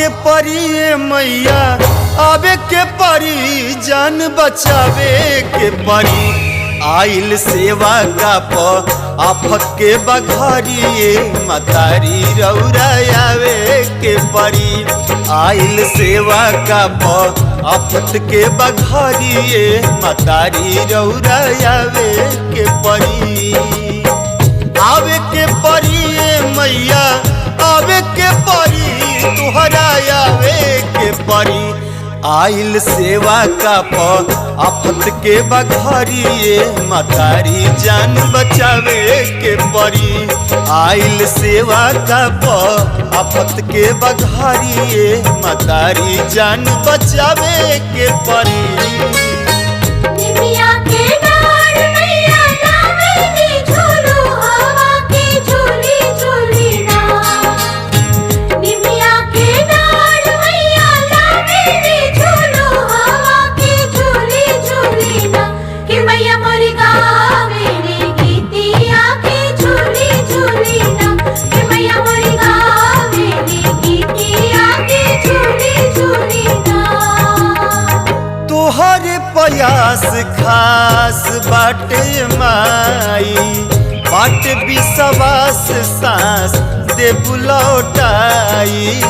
के परी ए मैया आवे के परी जान बचावे के परी आइल सेवा का आफत के बघारी मतारी रौरा आवे के परी आइल सेवा का आफत के बघारी मतारी रौरा आवे के परी आवे के परी मैया आवे के परी तुहरा आवे के परी आइल सेवा का आफत के बघारी मतारी जान बचावे के परी आइल सेवा का आफत के बघारी मतारी जान बचावे के परी तोहरे प्रयास खास बाटे माई बाट विश्वास सांस दे बुलौटाई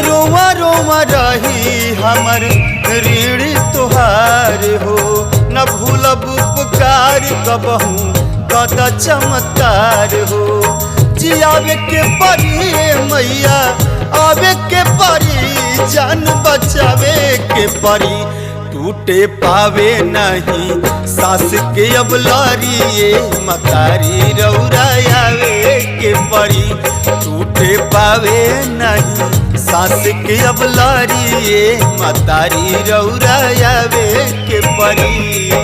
रोवा रोवा रही हमर ऋण तोहार हो न भूलब उपकार कबहू कद चमत्कार हो आवे के परी मैया आवे के परी जान बचावे के परी टूटे पावे नहीं सास के अब लारी मतारी रौरा आवे के परी टूटे पावे नहीं सास के अब लारी मतारी रौरा आवे के परी